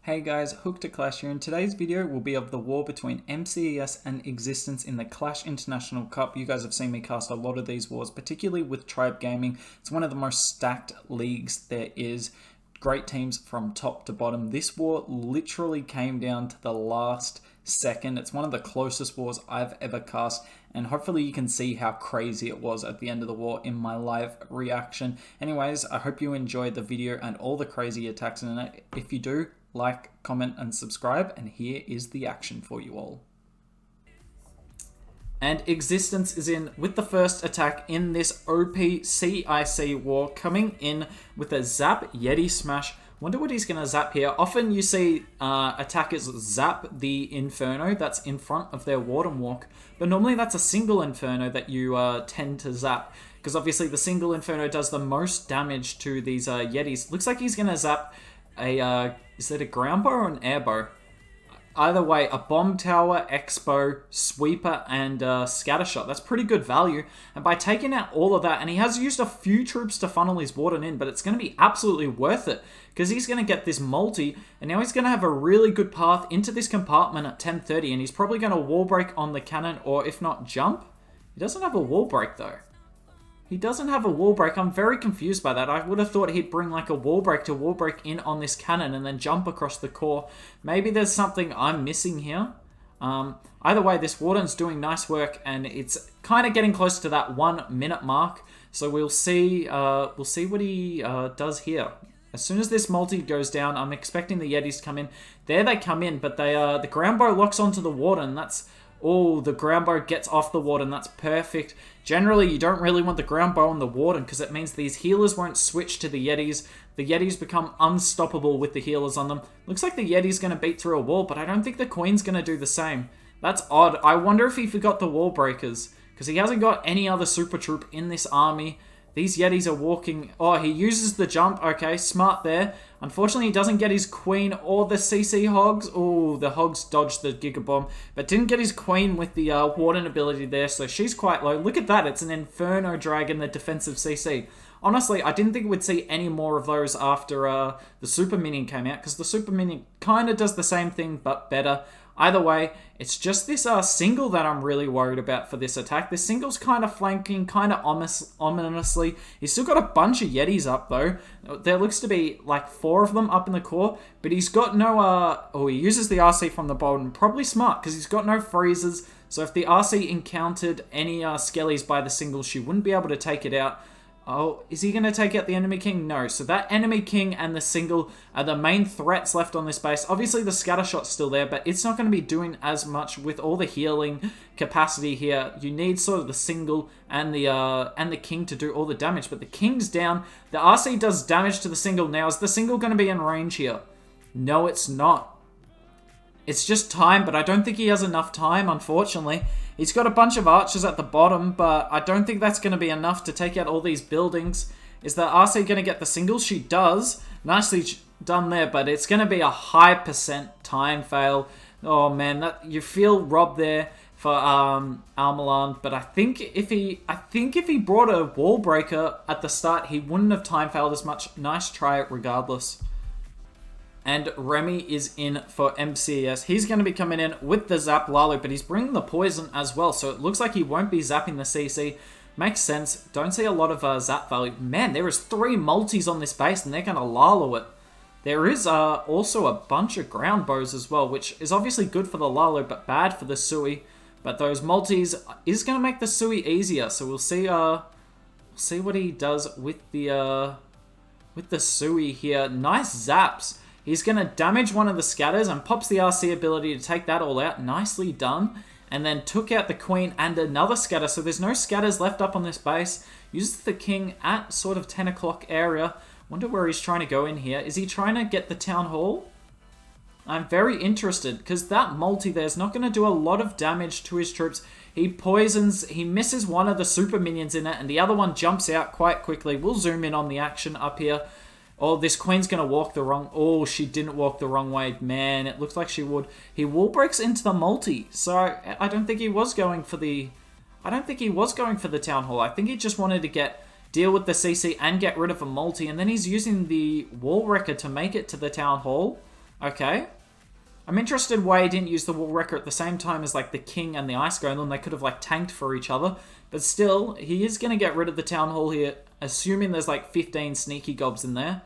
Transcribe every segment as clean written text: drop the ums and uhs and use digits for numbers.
Hey guys, Hook to Clash here, and today's video will be of the war between MCES and x6tence in the Clash International Cup. You guys have seen me cast a lot of these wars, particularly with Tribe Gaming. It's one of the most stacked leagues there is. Great teams from top to bottom. This war literally came down to the last second. It's one of the closest wars I've ever cast, and hopefully you can see how crazy it was at the end of the war in my live reaction. Anyways, I hope you enjoyed the video and all the crazy attacks in it. If you do, like, comment, and subscribe, and here is the action for you all. And x6tence is in with the first attack in this OP CIC war, coming in with a Zap Yeti Smash. Wonder what he's going to zap here. Often you see attackers zap the Inferno that's in front of their Warden Walk, but normally that's a single Inferno that you tend to zap, because obviously the single Inferno does the most damage to these Yetis. Looks like he's going to zap a, is it a ground bow or an air bow? Either way, a bomb tower, expo, sweeper, and scatter shot. That's pretty good value. And by taking out all of that, and he has used a few troops to funnel his warden in, but it's going to be absolutely worth it, because he's going to get this multi, and now he's going to have a really good path into this compartment at 10:30, and he's probably going to wall break on the cannon, or if not, jump. He doesn't have a wall break though. He doesn't have a wall break. I'm very confused by that. I would have thought he'd bring like a wall break to wall break in on this cannon and then jump across the core. Maybe there's something I'm missing here. Either way, this warden's doing nice work, and it's kind of getting close to that 1 minute mark. So we'll see what he does here. As soon as this multi goes down, I'm expecting the Yetis to come in. There they come in, but they the ground bow locks onto the warden. That's... oh, the ground bow gets off the warden. That's perfect. Generally, you don't really want the ground bow on the warden, because it means these healers won't switch to the Yetis. The Yetis become unstoppable with the healers on them. Looks like the Yeti's going to beat through a wall, but I don't think the Queen's going to do the same. That's odd. I wonder if he forgot the wall breakers, because he hasn't got any other super troop in this army. These Yetis are walking... oh, he uses the jump. Okay, smart there. Unfortunately, he doesn't get his Queen or the CC Hogs. Oh, the Hogs dodged the Giga Bomb, but didn't get his Queen with the Warden ability there, so she's quite low. Look at that. It's an Inferno Dragon, the defensive CC. Honestly, I didn't think we'd see any more of those after the Super Minion came out, because the Super Minion kind of does the same thing, but better. Either way, it's just this single that I'm really worried about for this attack. This single's kind of flanking, kind of ominously. He's still got a bunch of Yetis up, though. There looks to be, like, 4 of them up in the core, but he's got no, oh, he uses the RC from the bottom. Probably smart, because he's got no freezes, so if the RC encountered any skellies by the single, she wouldn't be able to take it out. Oh, is he going to take out the enemy king? No. So that enemy king and the single are the main threats left on this base. Obviously, the scatter shot's still there, but it's not going to be doing as much with all the healing capacity here. You need sort of the single and the king to do all the damage, but the king's down. The RC does damage to the single now. Is the single going to be in range here? No, it's not. It's just time, but I don't think he has enough time, unfortunately. He's got a bunch of archers at the bottom, but I don't think that's going to be enough to take out all these buildings. Is the RC going to get the single? She does. Nicely done there, but it's going to be a high % time fail. Oh man, that you feel robbed there for Almiland, but I think if he brought a wall breaker at the start, he wouldn't have time failed as much. Nice try regardless. And Remy is in for MCES. He's going to be coming in with the Zap Lalo, but he's bringing the poison as well, so it looks like he won't be zapping the CC. Makes sense. Don't see a lot of zap value. Man, there is 3 multis on this base, and they're going to Lalo it. There is also a bunch of ground bows as well, which is obviously good for the Lalo, but bad for the Sui. But those multis is going to make the Sui easier, so we'll see what he does with the Sui here. Nice zaps. He's going to damage one of the scatters and pops the RC ability to take that all out. Nicely done. And then took out the Queen and another scatter. So there's no scatters left up on this base. Uses the King at sort of 10 o'clock area. Wonder where he's trying to go in here. Is he trying to get the Town Hall? I'm very interested, because that multi there is not going to do a lot of damage to his troops. He poisons, he misses one of the super minions in it, and the other one jumps out quite quickly. We'll zoom in on the action up here. Oh, this Queen's going to walk the wrong... oh, she didn't walk the wrong way. Man, it looks like she would. He wall breaks into the multi. So I don't think he was going for the... I don't think he was going for the Town Hall. I think he just wanted to deal with the CC and get rid of a multi. And then he's using the wall wrecker to make it to the Town Hall. Okay. I'm interested why he didn't use the Wall Wrecker at the same time as like the King and the Ice Golem. They could have like tanked for each other. But still, he is going to get rid of the Town Hall here, assuming there's like 15 Sneaky Gobs in there.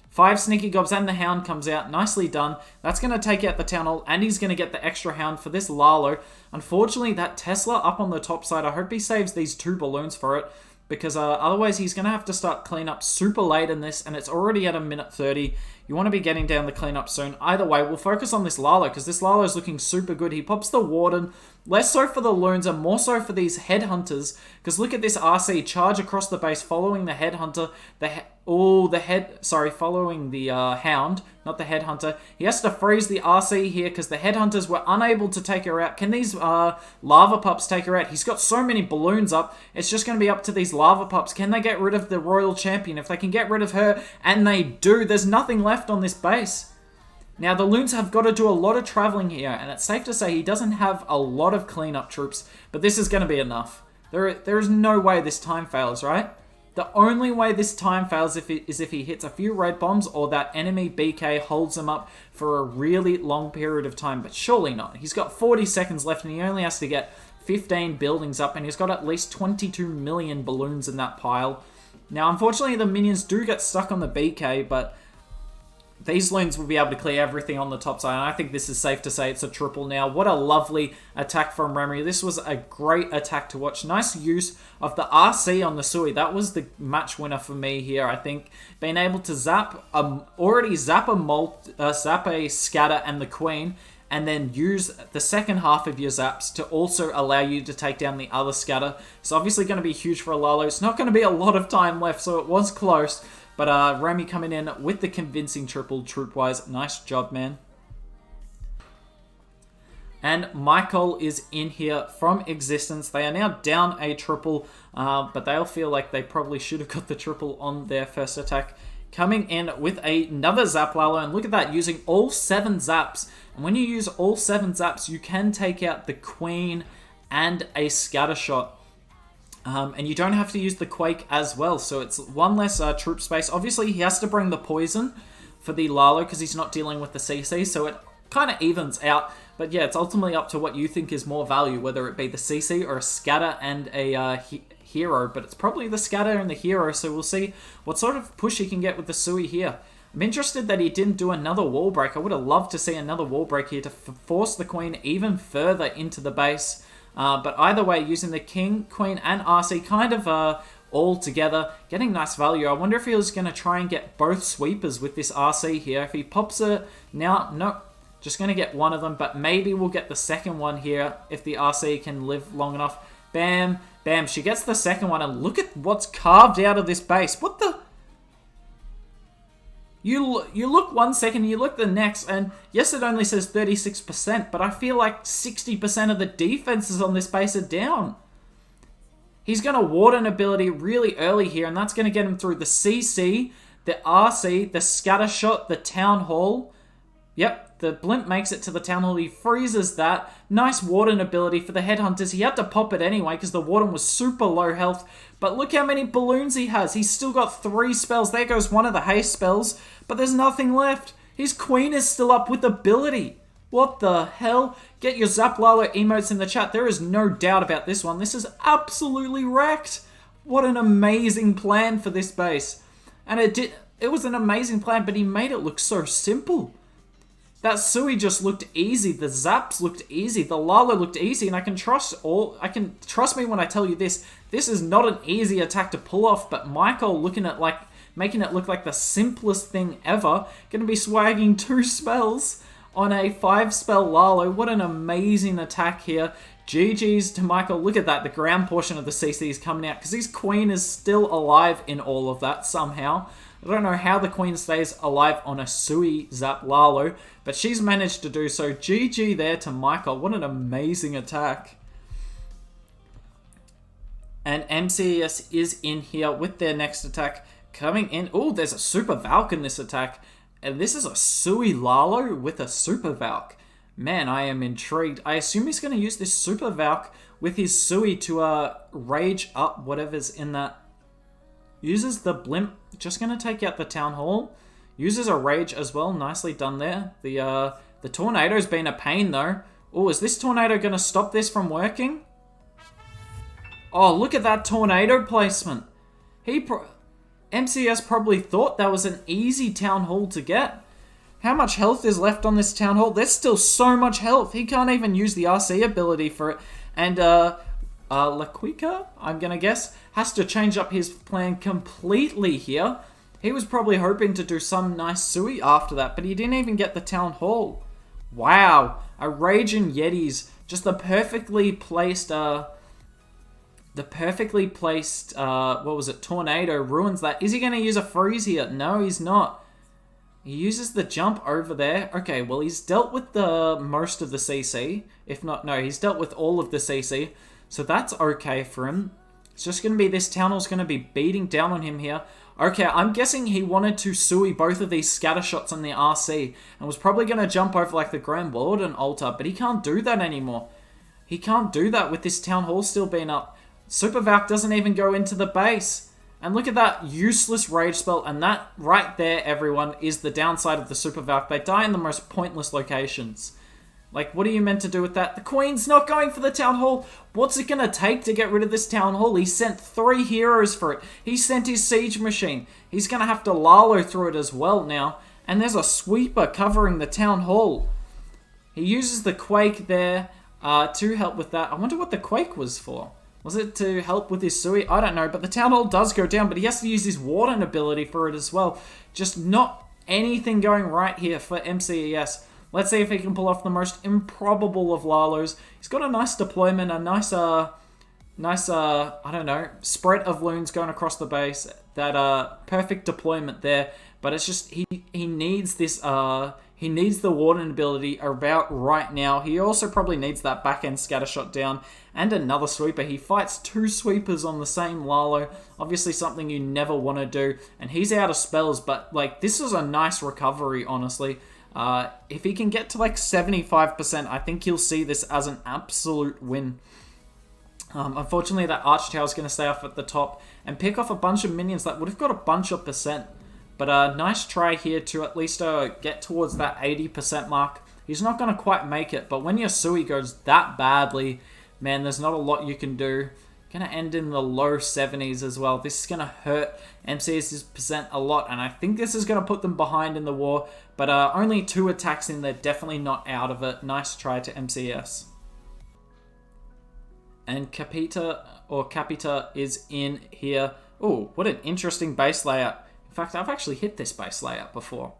5 Sneaky Gobs and the Hound comes out. Nicely done. That's going to take out the Town Hall, and he's going to get the extra Hound for this Lalo. Unfortunately, that Tesla up on the top side, I hope he saves these 2 balloons for it, because otherwise he's going to have to start clean up super late in this, and it's already at a minute 30. You want to be getting down the cleanup soon. Either way, we'll focus on this Lalo, because this Lalo is looking super good. He pops the Warden, less so for the Loons and more so for these Headhunters, because look at this RC charge across the base following the Headhunter. Following the Hound, not the Headhunter. He has to freeze the RC here because the Headhunters were unable to take her out. Can these Lava Pups take her out? He's got so many balloons up. It's just going to be up to these Lava Pups. Can they get rid of the Royal Champion? If they can get rid of her, and they do, there's nothing left on this base. Now, the Loons have got to do a lot of traveling here, and it's safe to say he doesn't have a lot of cleanup troops, but this is going to be enough. There is no way this time fails, right? The only way this time fails is if he hits a few red bombs or that enemy BK holds him up for a really long period of time, but surely not. He's got 40 seconds left and he only has to get 15 buildings up, and he's got at least 22 million balloons in that pile. Now, unfortunately, the minions do get stuck on the BK, but these Loons will be able to clear everything on the top side, and I think this is safe to say it's a triple now. What a lovely attack from Remy. This was a great attack to watch. Nice use of the RC on the Sui. That was the match winner for me here, I think. Being able to zap a Scatter and the Queen, and then use the second half of your zaps to also allow you to take down the other Scatter. It's obviously going to be huge for a Lalo. It's not going to be a lot of time left, so it was close. But Remy coming in with the convincing triple troop-wise. Nice job, man. And Michael is in here from Existence. They are now down a triple, but they'll feel like they probably should have got the triple on their first attack. Coming in with another Zap Lalo, and look at that, using all 7 zaps. And when you use all 7 zaps, you can take out the Queen and a Scatter Shot. And you don't have to use the Quake as well, so it's 1 less troop space. Obviously, he has to bring the Poison for the Lalo because he's not dealing with the CC, so it kind of evens out. But yeah, it's ultimately up to what you think is more value, whether it be the CC or a Scatter and a Hero. But it's probably the Scatter and the Hero, so we'll see what sort of push he can get with the Sui here. I'm interested that he didn't do another wall break. I would have loved to see another wall break here to force the Queen even further into the base. But either way, using the King, Queen, and RC kind of all together, getting nice value. I wonder if he was going to try and get both sweepers with this RC here. If he pops it now, no, just going to get one of them, but maybe we'll get the second one here if the RC can live long enough. Bam, bam, she gets the second one, and look at what's carved out of this base. What the... You look 1 second, you look the next, and yes, it only says 36%, but I feel like 60% of the defenses on this base are down. He's going to Warden ability really early here, and that's going to get him through the CC, the RC, the Scatter Shot, the Town Hall. Yep, the Blimp makes it to the Town Hall. He freezes that. Nice Warden ability for the Headhunters. He had to pop it anyway because the Warden was super low health. But look how many balloons he has. He's still got 3 spells. There goes one of the haste spells. But there's nothing left. His Queen is still up with ability. What the hell? Get your Zap Lalo emotes in the chat. There is no doubt about this one. This is absolutely wrecked. What an amazing plan for this base. And it was an amazing plan, but he made it look so simple. That Sui just looked easy. The Zaps looked easy. The Lalo looked easy, and I can trust me when I tell you this. This is not an easy attack to pull off, but Michael making it look like the simplest thing ever. Gonna be swagging 2 spells on a 5-spell Lalo. What an amazing attack here. GG's to Michael. Look at that. The ground portion of the CC is coming out because his Queen is still alive in all of that somehow. I don't know how the Queen stays alive on a Sui Zap Lalo, but she's managed to do so. GG there to Michael. What an amazing attack. And MCES is in here with their next attack coming in. Oh, there's a Super Valk in this attack. And this is a Sui Lalo with a Super Valk. Man, I am intrigued. I assume he's going to use this Super Valk with his Sui to rage up whatever's in that. Uses the Blimp. Just going to take out the Town Hall. Uses a rage as well. Nicely done there. The tornado's been a pain though. Oh, is this tornado going to stop this from working? Oh, look at that tornado placement. MCES probably thought that was an easy town hall to get. How much health is left on this town hall? There's still so much health. He can't even use the RC ability for it. And Laquica, I'm going to guess, has to change up his plan completely here. He was probably hoping to do some nice Sui after that, but he didn't even get the town hall. Wow, a Raging Yetis, just the perfectly placed, what was it, tornado ruins that. Is he going to use a freeze here? No, he's not. He uses the jump over there. Okay, well, he's dealt with the most of the CC. If not, no, he's dealt with all of the CC. So that's okay for him. It's just going to be this town hall's going to be beating down on him here. Okay, I'm guessing he wanted to Sui both of these scatter shots on the RC and was probably going to jump over like the Grand Warden altar, but he can't do that anymore. He can't do that with this town hall still being up. Super Valk doesn't even go into the base. And look at that useless rage spell, and that right there, everyone, is the downside of the Super Valk. They die in the most pointless locations. Like, what are you meant to do with that? The Queen's not going for the Town Hall. What's it going to take to get rid of this Town Hall? He sent 3 heroes for it. He sent his Siege Machine. He's going to have to Lalo through it as well now. And there's a Sweeper covering the Town Hall. He uses the Quake there to help with that. I wonder what the Quake was for. Was it to help with his Sui? I don't know, but the Town Hall does go down, but he has to use his Warden ability for it as well. Just not anything going right here for MCES. Let's see if he can pull off the most improbable of Lalos. He's got a nice deployment, a nice, I don't know, spread of loons going across the base. That perfect deployment there. But it's just, he needs this, he needs the Warden ability about right now. He also probably needs that back-end scatter shot down and another sweeper. He fights 2 sweepers on the same Lalo. Obviously something you never want to do. And he's out of spells, but like this is a nice recovery, honestly. If he can get to like 75%, I think you'll see this as an absolute win. Unfortunately, that Arch Tower is going to stay off at the top and pick off a bunch of minions that would have got a bunch of percent. But nice try here to at least get towards that 80% mark. He's not going to quite make it, but when your Sui goes that badly, man, there's not a lot you can do. Going to end in the low 70s as well. This is going to hurt MCES' percent a lot, and I think this is going to put them behind in the war. But only 2 attacks in there, definitely not out of it. Nice try to MCES. And Capita is in here. Oh, what an interesting base layout. In fact, I've actually hit this base layout before.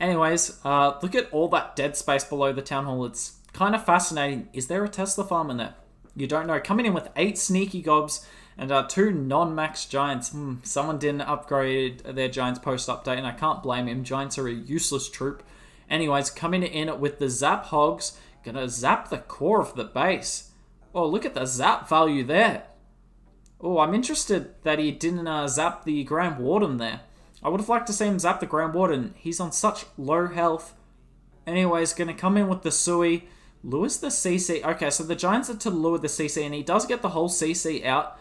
Anyways, look at all that dead space below the Town Hall. It's kind of fascinating. Is there a Tesla farm in there? You don't know. Coming in with 8 sneaky gobs and 2 non-max giants. Someone didn't upgrade their giants post-update, and I can't blame him. Giants are a useless troop. Anyways, coming in with the zap hogs. Gonna zap the core of the base. Oh, look at the zap value there. Oh, I'm interested that he didn't zap the Grand Warden there. I would have liked to see him zap the Grand Warden. He's on such low health. Anyways, gonna come in with the Sui. Lures the CC. Okay, so the Giants are to lure the CC, and he does get the whole CC out.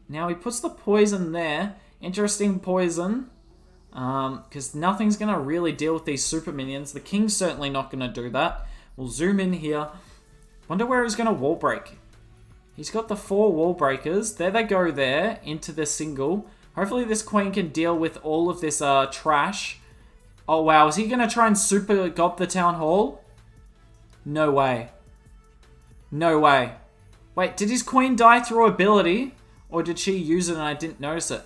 Now he puts the poison there. Interesting poison. Because nothing's going to really deal with these super minions. The King's certainly not going to do that. We'll zoom in here. Wonder where he's going to wall break. He's got the 4 wall breakers. There they go there, into the single. Hopefully this Queen can deal with all of this trash. Oh wow, is he going to try and super gob the Town Hall? No way. No way. Wait, did his Queen die through ability? Or did she use it and I didn't notice it?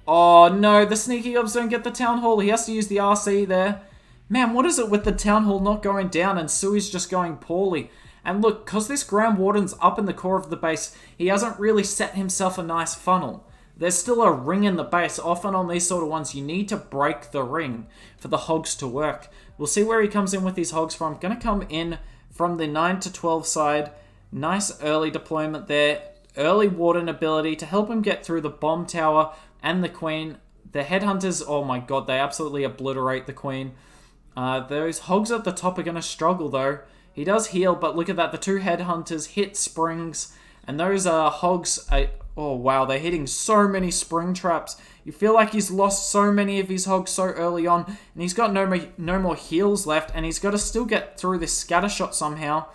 Oh no, the sneaky gobs don't get the Town Hall. He has to use the RC there. Man, what is it with the Town Hall not going down and Sui's just going poorly? And look, because this Grand Warden's up in the core of the base, he hasn't really set himself a nice funnel. There's still a ring in the base. Often on these sort of ones, you need to break the ring for the hogs to work. We'll see where he comes in with these hogs from. Going to come in from the 9 to 12 side. Nice early deployment there. Early Warden ability to help him get through the bomb tower and the Queen. The headhunters, oh my god, they absolutely obliterate the Queen. Those hogs at the top are going to struggle though. He does heal, but look at that. The 2 headhunters hit springs. And those hogs Oh, wow, they're hitting so many spring traps. You feel like he's lost so many of his hogs so early on, and he's got no more heals left, and he's got to still get through this scatter shot somehow.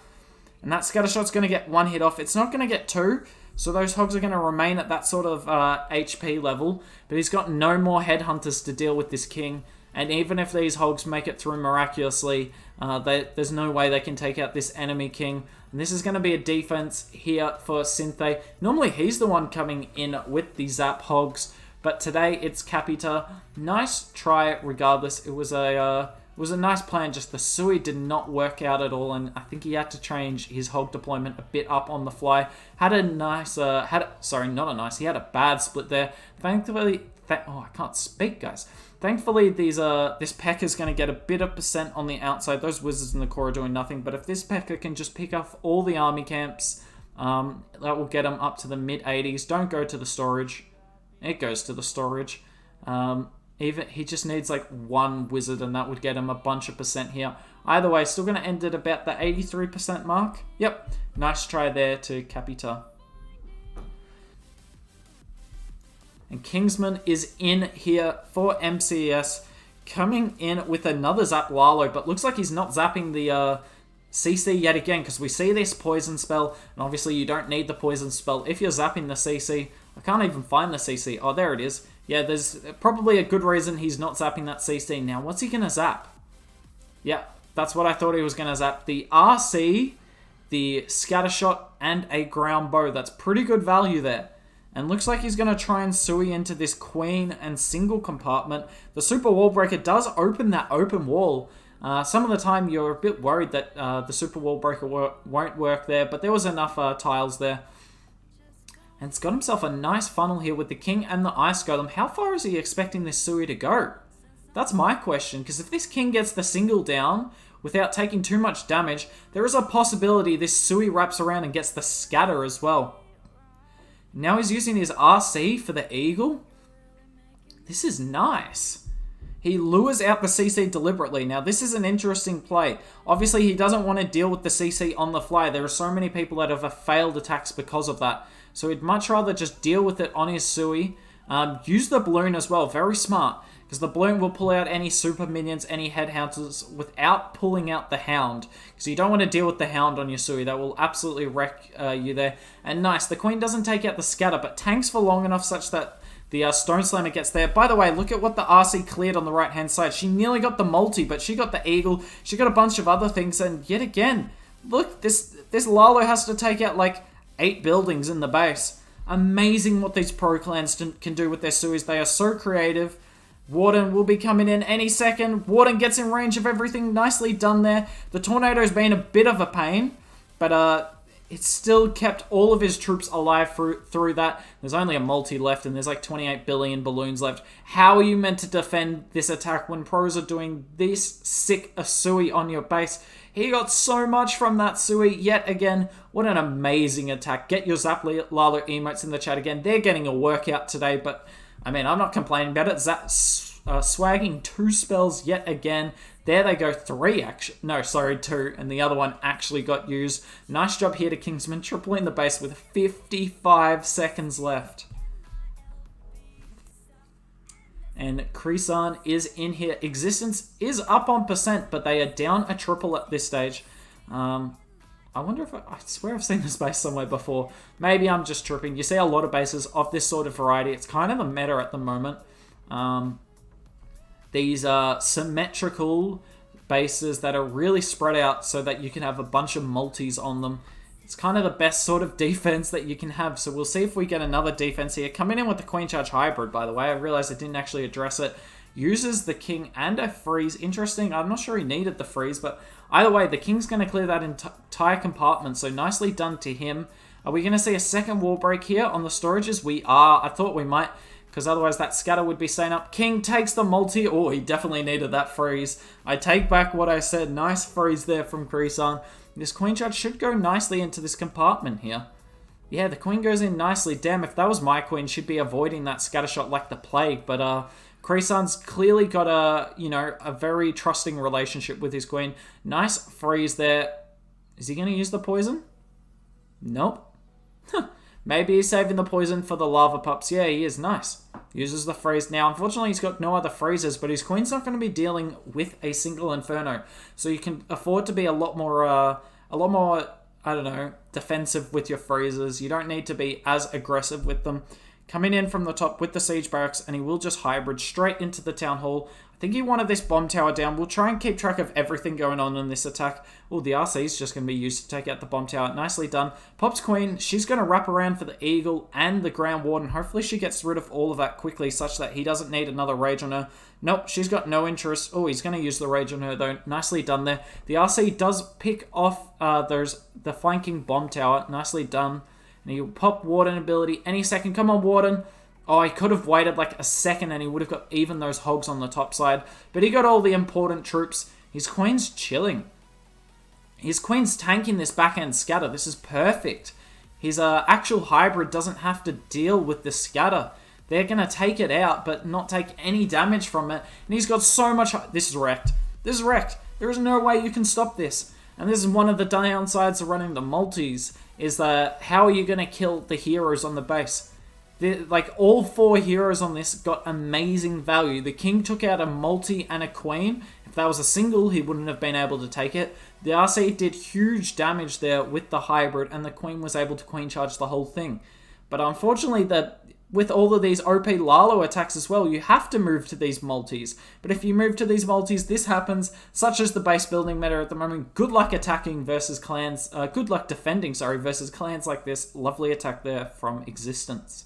And that scatter shot's going to get one hit off. It's not going to get two, so those hogs are going to remain at that sort of HP level. But he's got no more headhunters to deal with this king. And even if these hogs make it through miraculously, there's no way they can take out this enemy king. And this is going to be a defense here for Sinthe. Normally he's the one coming in with the zap hogs, but today it's Capita. Nice try regardless. It was a nice plan, just the Sui did not work out at all, and I think he had to change his hog deployment a bit up on the fly. Had a nice, he had a bad split there. Thankfully, I can't speak, guys. Thankfully, this P.E.K.K.A is going to get a bit of percent on the outside. Those wizards in the core are doing nothing, but if this P.E.K.K.A can just pick off all the army camps, that will get him up to the mid-80s. Don't go to the storage. It goes to the storage. Even he just needs like one wizard, and that would get him a bunch of percent here. Either way, still going to end at about the 83% mark. Yep, nice try there to Capita. And Kingsman is in here for MCES, coming in with another Zap Lalo, but looks like he's not zapping the CC yet again, because we see this poison spell, and obviously you don't need the poison spell if you're zapping the CC. I can't even find the CC. Oh, there it is. Yeah, there's probably a good reason he's not zapping that CC. Now, what's he going to zap? Yeah, that's what I thought he was going to zap. The RC, the Scattershot, and a ground bow. That's pretty good value there. And looks like he's going to try and Sui into this queen and single compartment. The super wall breaker does open that open wall. Some of the time you're a bit worried that the super wall breaker won't work there, but there was enough tiles there. And it's got himself a nice funnel here with the king and the ice golem. How far is he expecting this Sui to go? That's my question, because if this king gets the single down without taking too much damage, there is a possibility this Sui wraps around and gets the scatter as well. Now he's using his RC for the eagle. This is nice. He lures out the CC deliberately. Now this is an interesting play. Obviously he doesn't want to deal with the CC on the fly. There are so many people that have failed attacks because of that. So he'd much rather just deal with it on his Sui. Use the balloon as well. Very smart. Because the balloon will pull out any super minions, any headhunters, without pulling out the hound. Because you don't want to deal with the hound on your Sui. That will absolutely wreck you there. And nice, the queen doesn't take out the scatter, but tanks for long enough such that the Stone Slammer gets there. By the way, look at what the RC cleared on the right-hand side. She nearly got the multi, but she got the eagle. She got a bunch of other things, and yet again, look, this Lalo has to take out like 8 buildings in the base. Amazing what these pro clans can do with their Suis. They are so creative. Warden will be coming in any second. Warden gets in range of everything. Nicely done there. The Tornado's been a bit of a pain, but it's still kept all of his troops alive through that. There's only a multi left, and there's like 28 billion balloons left. How are you meant to defend this attack when pros are doing this sick a Sui on your base? He got so much from that Sui. Yet again, what an amazing attack. Get your Zap Lalo emotes in the chat again. They're getting a workout today, but I mean, I'm not complaining about it. Swagging 2 spells yet again. There they go, 3 actually. No, sorry, 2. And the other one actually got used. Nice job here to Kingsman, tripling the base with 55 seconds left. And Krisan is in here. Existence is up on percent, but they are down a triple at this stage. I wonder if I swear I've seen this base somewhere before. Maybe I'm just tripping. You see a lot of bases of this sort of variety. It's kind of the meta at the moment. These are symmetrical bases that are really spread out so that you can have a bunch of multis on them. It's kind of the best sort of defense that you can have. So we'll see if we get another defense here. Coming in with the Queen Charge Hybrid, by the way. I realized I didn't actually address it. Uses the king and a freeze. Interesting. I'm not sure he needed the freeze, but either way, the king's going to clear that entire compartment. So nicely done to him. Are we going to see a second wall break here on the storages? We are. I thought we might, because otherwise that scatter would be staying up. King takes the multi. Oh, he definitely needed that freeze. I take back what I said. Nice freeze there from Krisan. This Queen Charge should go nicely into this compartment here. Yeah, the queen goes in nicely. Damn, if that was my queen, she'd be avoiding that scatter shot like the plague. But Krisan's clearly got a very trusting relationship with his queen. Nice freeze there. Is he going to use the poison? Nope. Maybe he's saving the poison for the lava pups. Yeah, he is. Nice. Uses the freeze. Now, unfortunately, he's got no other freezes, but his queen's not going to be dealing with a single Inferno. So you can afford to be a lot more, I don't know, defensive with your freezes. You don't need to be as aggressive with them. Coming in from the top with the siege barracks, and he will just hybrid straight into the town hall. I think he wanted this bomb tower down. We'll try and keep track of everything going on in this attack. Oh, the RC is just going to be used to take out the bomb tower. Nicely done. Pops queen. She's going to wrap around for the eagle and the ground warden. Hopefully she gets rid of all of that quickly such that he doesn't need another rage on her. Nope, she's got no interest. Oh, he's going to use the rage on her though. Nicely done there. The RC does pick off the flanking bomb tower. Nicely done. And he'll pop Warden ability any second. Come on, Warden. Oh, he could have waited like a second and he would have got even those hogs on the top side. But he got all the important troops. His queen's chilling. His queen's tanking this backhand scatter. This is perfect. His actual hybrid doesn't have to deal with the scatter. They're going to take it out, but not take any damage from it. And he's got so much... This is wrecked. This is wrecked. There is no way you can stop this. And this is one of the downsides of running the multis, is that how are you going to kill the heroes on the base? Like, all 4 heroes on this got amazing value. The king took out a multi and a queen. If that was a single, he wouldn't have been able to take it. The RC did huge damage there with the hybrid, and the queen was able to queen charge the whole thing. But unfortunately, with all of these OP Lalo attacks as well, you have to move to these multis. But if you move to these multis, this happens, such as the base building meta at the moment. Good luck attacking versus clans, good luck defending, sorry, versus clans like this. Lovely attack there from x6tence.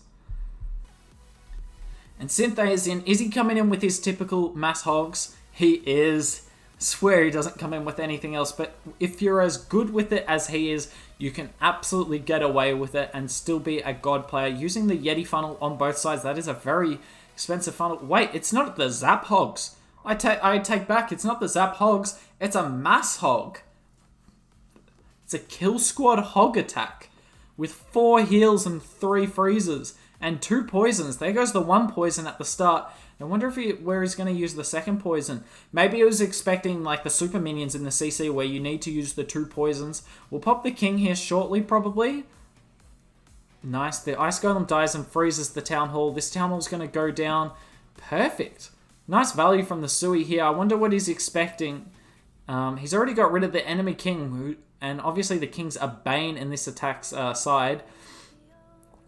And Synthé is in. Is he coming in with his typical mass hogs? He is. I swear he doesn't come in with anything else, but if you're as good with it as he is, you can absolutely get away with it and still be a god player. Using the Yeti funnel on both sides, that is a very expensive funnel. Wait, it's not the Zap Hogs. I take back, it's not the Zap Hogs, it's a mass hog. It's a kill squad hog attack with 4 heals and 3 freezes and 2 poisons. There goes the 1 poison at the start. I wonder where he's going to use the second poison. Maybe he was expecting like the super minions in the CC where you need to use the 2 poisons. We'll pop the king here shortly, probably. Nice. The ice golem dies and freezes the town hall. This town hall is going to go down. Perfect. Nice value from the Sui here. I wonder what he's expecting. He's already got rid of the enemy king, and obviously the king's a bane in this attack's side.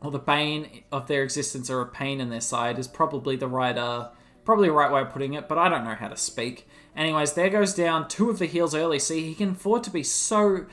Or the bane of their existence, or a pain in their side, is probably the right way of putting it, but I don't know how to speak. Anyways, there goes down 2 of the heals early. See, he can afford to be so...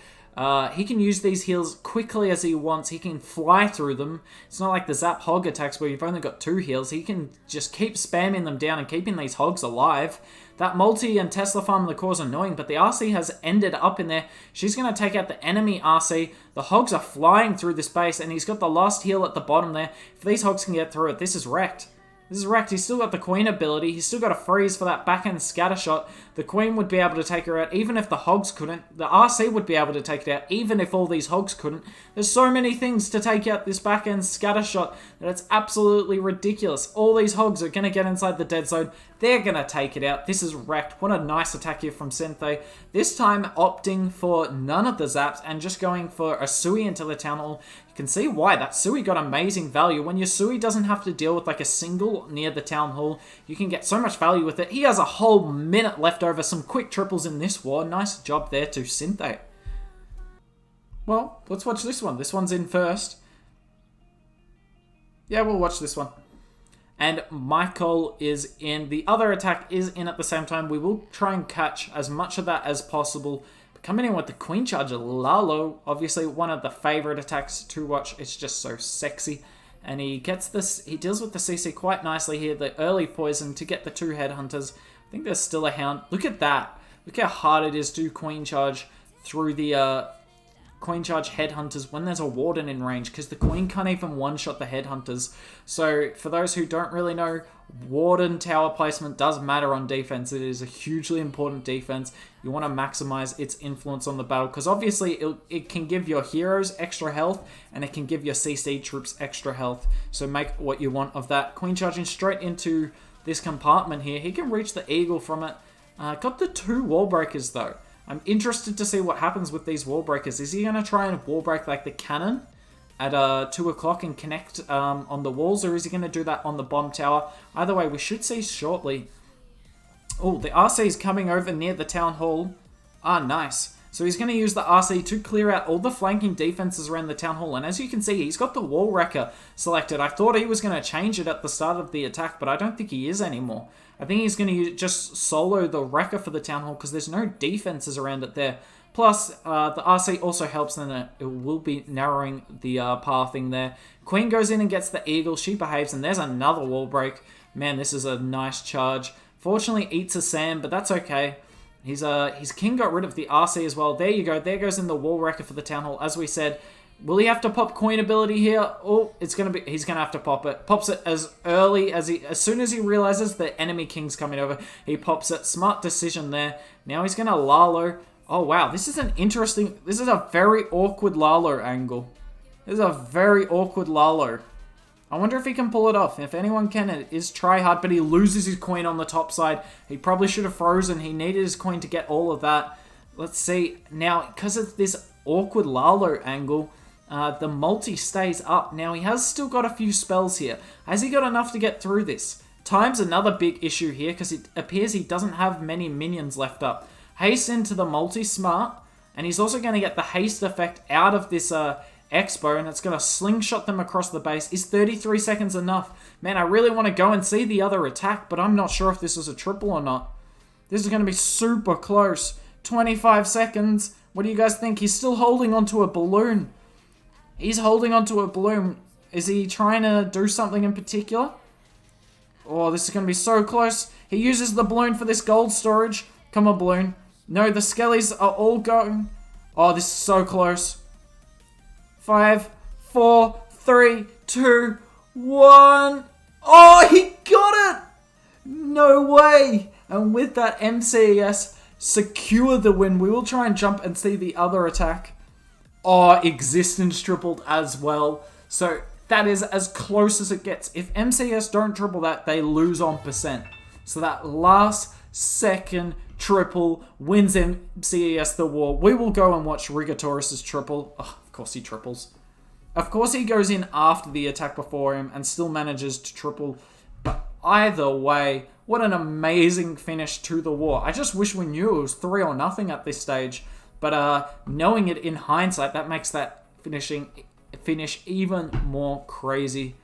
he can use these heals quickly as he wants. He can fly through them. It's not like the Zap Hog attacks where you've only got 2 heals. He can just keep spamming them down and keeping these hogs alive. That multi and Tesla farm in the core is annoying, but the RC has ended up in there. She's going to take out the enemy RC. The hogs are flying through this base, and he's got the last heal at the bottom there. If these hogs can get through it, this is wrecked. This is wrecked. He's still got the queen ability. He's still got a freeze for that backhand scatter shot. The queen would be able to take her out even if the hogs couldn't. The RC would be able to take it out even if all these hogs couldn't. There's so many things to take out this backhand scatter shot that it's absolutely ridiculous. All these hogs are going to get inside the dead zone. They're going to take it out. This is wrecked. What a nice attack here from Synthé. This time opting for none of the zaps and just going for a Sui into the town hall. You can see why. That Sui got amazing value. When your Sui doesn't have to deal with like a single near the town hall, you can get so much value with it. He has a whole minute left over. Some quick triples in this war. Nice job there to Synthé. Well, let's watch this one. This one's in first. Yeah, we'll watch this one. And Michael is in. The other attack is in at the same time. We will try and catch as much of that as possible. But coming in with the Queen Charger Lalo, obviously one of the favorite attacks to watch. It's just so sexy. And he gets this. He deals with the CC quite nicely here. The early poison to get the 2 headhunters. I think there's still a hound. Look at that. Look how hard it is to Queen Charge through the Queen Charge headhunters when there's a warden in range, because the queen can't even one-shot the headhunters. So for those who don't really know, warden tower placement does matter on defense. It is a hugely important defense. You want to maximize its influence on the battle, because obviously it can give your heroes extra health and it can give your CC troops extra health. So make what you want of that. Queen charging straight into this compartment here. He can reach the eagle from it. Got the 2 wall breakers though. I'm interested to see what happens with these wall breakers. Is he going to try and wall break like the cannon? at 2 o'clock and connect on the walls, or is he going to do that on the bomb tower? Either way, we should see shortly. Oh, the RC is coming over near the town hall. Ah, nice. So he's going to use the RC to clear out all the flanking defenses around the town hall. And as you can see, he's got the wall wrecker selected. I thought he was going to change it at the start of the attack, but I don't think he is anymore. I think he's going to just solo the wrecker for the town hall because there's no defenses around it there. Plus, the RC also helps, and it will be narrowing the pathing there. Queen goes in and gets the eagle. She behaves, and there's another wall break. Man, this is a nice charge. Fortunately, eats a Sam, but that's okay. His king got rid of the RC as well. There you go. There goes in the wall wrecker for the town hall. As we said, will he have to pop queen ability here? Oh, he's gonna have to pop it. Pops it as soon as he realizes the enemy king's coming over. He pops it. Smart decision there. Now he's gonna Lalo. Oh, wow. This is a very awkward Lalo angle. This is a very awkward Lalo. I wonder if he can pull it off. If anyone can, it is try hard, but he loses his queen on the top side. He probably should have frozen. He needed his queen to get all of that. Let's see. Now, because of this awkward Lalo angle, the multi stays up. Now, he has still got a few spells here. Has he got enough to get through this? Time's another big issue here, because it appears he doesn't have many minions left up. Haste into the multi-smart, and he's also going to get the haste effect out of this Expo, and it's going to slingshot them across the base. Is 33 seconds enough? Man, I really want to go and see the other attack, but I'm not sure if this is a triple or not. This is going to be super close. 25 seconds. What do you guys think? He's still holding onto a balloon. He's holding onto a balloon. Is he trying to do something in particular? Oh, this is going to be so close. He uses the balloon for this gold storage. Come on, balloon. No, the skellies are all going. Oh, this is so close. 5, 4, 3, 2, 1. Oh, he got it! No way! And with that, MCES secure the win. We will try and jump and see the other attack. Oh, existence tripled as well. So that is as close as it gets. If MCES don't triple that, they lose on percent. So that last second triple wins MCES the war. We will go and watch Rigatoris's triple. Oh, of course he triples. Of course he goes in after the attack before him and still manages to triple. But either way, what an amazing finish to the war. I just wish we knew it was 3 or nothing at this stage. But knowing it in hindsight, that makes that finish even more crazy.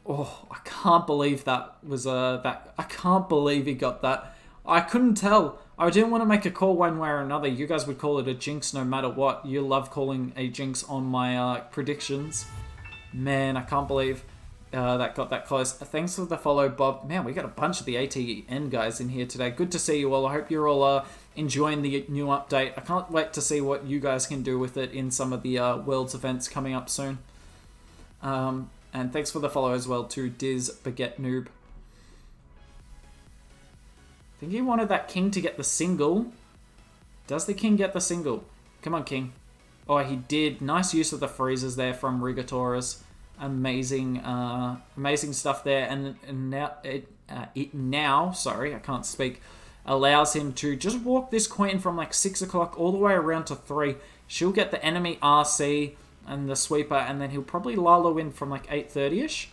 Oh, I can't believe that was that. I can't believe he got that. I couldn't tell. I didn't want to make a call one way or another. You guys would call it a jinx no matter what. You love calling a jinx on my predictions. Man, I can't believe that got that close. Thanks for the follow, Bob. Man, we got a bunch of the ATN guys in here today. Good to see you all. I hope you're all enjoying the new update. I can't wait to see what you guys can do with it in some of the Worlds events coming up soon. And thanks for the follow as well to Diz Baguette Noob. I think he wanted that king to get the single. Does the king get the single? Come on, king. Oh, he did. Nice use of the freezes there from Rigatoris. Amazing, amazing stuff there. And now it sorry, I can't speak, allows him to just walk this queen from like 6 o'clock all the way around to 3. She'll get the enemy RC and the sweeper, and then he'll probably Lalo in from like 8:30ish.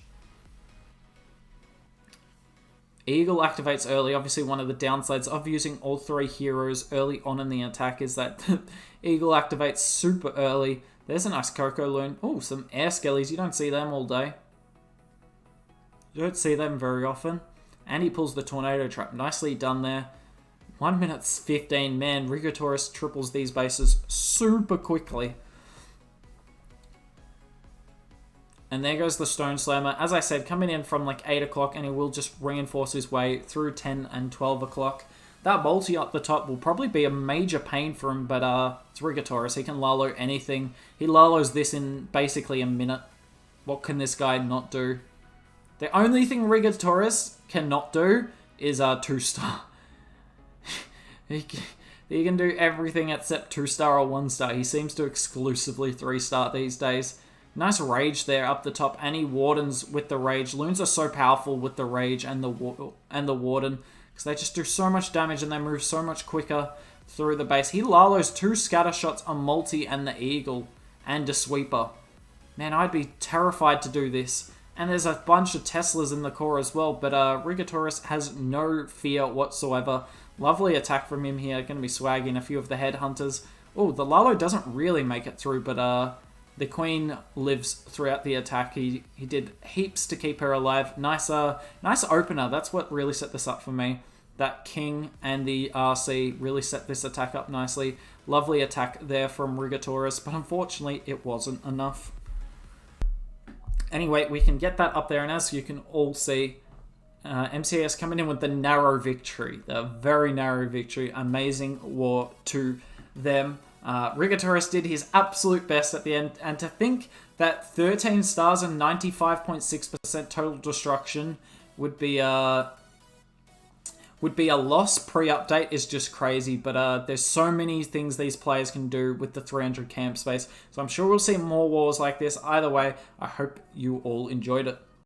Eagle activates early. Obviously, one of the downsides of using all 3 heroes early on in the attack is that Eagle activates super early. There's a nice Coco Loon. Oh, some air skellies. You don't see them all day. You don't see them very often. And he pulls the tornado trap. Nicely done there. 1 minute 15. Man, Rigatoris triples these bases super quickly. And there goes the Stone Slammer. As I said, coming in from like 8 o'clock, and he will just reinforce his way through 10 and 12 o'clock. That multi up the top will probably be a major pain for him, but it's Rigatoris. He can Lalo anything. He Lalos this in basically a minute. What can this guy not do? The only thing Rigatoris cannot do is 2-star. He can do everything except 2-star or 1-star. He seems to exclusively 3-star these days. Nice rage there up the top, and he wardens with the rage. Loons are so powerful with the rage and the warden, because they just do so much damage and they move so much quicker through the base. He Lalos 2 scatter shots on multi and the eagle and a sweeper. Man, I'd be terrified to do this. And there's a bunch of Teslas in the core as well, but Rigotaurus has no fear whatsoever. Lovely attack from him here, going to be swagging a few of the headhunters. Oh, the Lalo doesn't really make it through, but the Queen lives throughout the attack. He did heaps to keep her alive. Nice opener. That's what really set this up for me. That King and the RC really set this attack up nicely. Lovely attack there from Rigotaurus, but unfortunately it wasn't enough. Anyway, we can get that up there, and as you can all see, MCES coming in with the narrow victory. The very narrow victory. Amazing war to them. Rigotaurus did his absolute best at the end, and to think that 13 stars and 95.6% total destruction would be a loss pre-update is just crazy, but there's so many things these players can do with the 300 camp space, so I'm sure we'll see more wars like this. Either way, I hope you all enjoyed it.